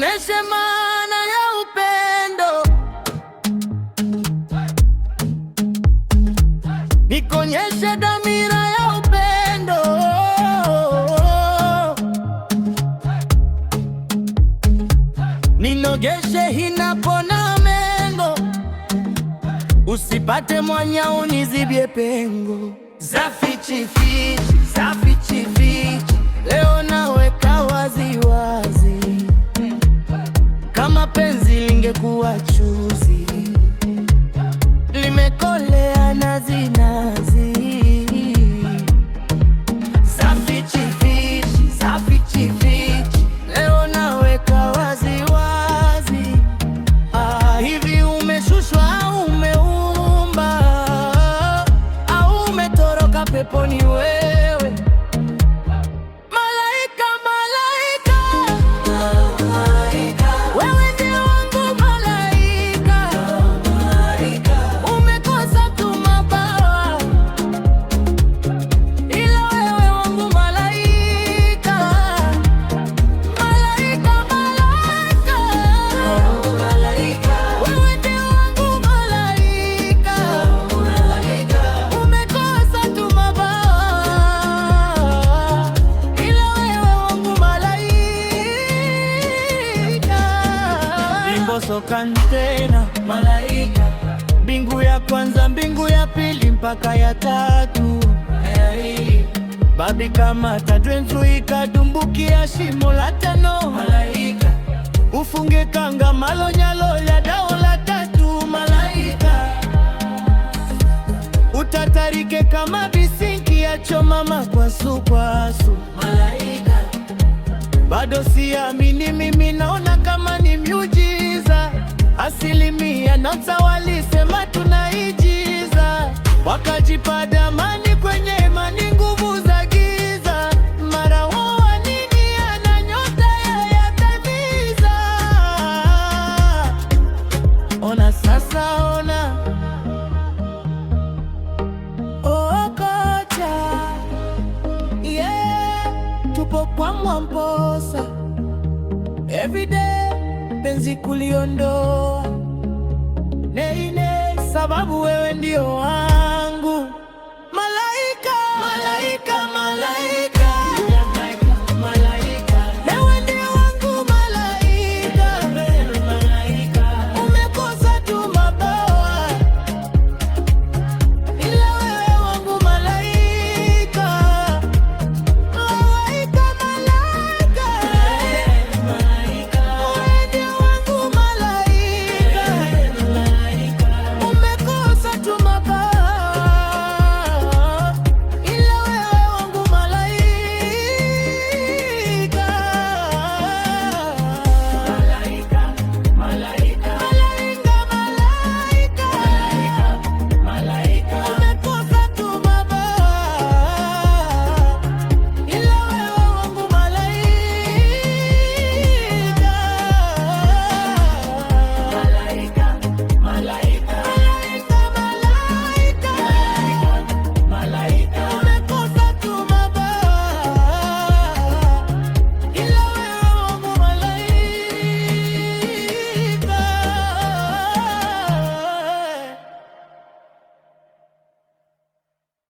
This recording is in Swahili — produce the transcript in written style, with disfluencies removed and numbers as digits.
Nioneshe maana ya upendo, nikonyeshe dhamira ya upendo. Ninogeshe hinapona mengo, usipate mwanya unizibie pengo. Zafichifichi, zafichifichi, leo naweka wazi wazi. Kama penzi lingekuwa chuzi, limekolea nazi nazi. Zafichifichi, zafichifichi, leo naweka wazi wazi. Hivi umeshushwa au umeumba, au umetoroka peponi wewe? Malaika, malaika, wewe ndio wangu malaika. Umekosa tu mabawa, ila wewe wangu malaika. Malaika, malaika, wewe ndio wangu malaika. Umekosa tu mabawa, ila wewe wangu malaika. Imboso kantena malaika, mbingu ya kwanza, mbingu ya pili, mpaka ya tatu. Babi kama tadwenzu ikadumbukia shimo la tano malaika. Ufunge kanga malonyalo ya dao la tatu malaika. Utatarike kama bisinki ya chomama kwa supwasu malaika. Bado siamini, mimi naona kama ni miujiza. Asilimia nasa walisema tunaigiza, wakajipa damani kwenye imani, nguvu za giza. Mara wa nini ana nyota ya tatiza. Ona sasa, ona kocha, yeah, tupo kwa Mwamposa everyday, penzi kuliondoa neine, sababu wewe ndio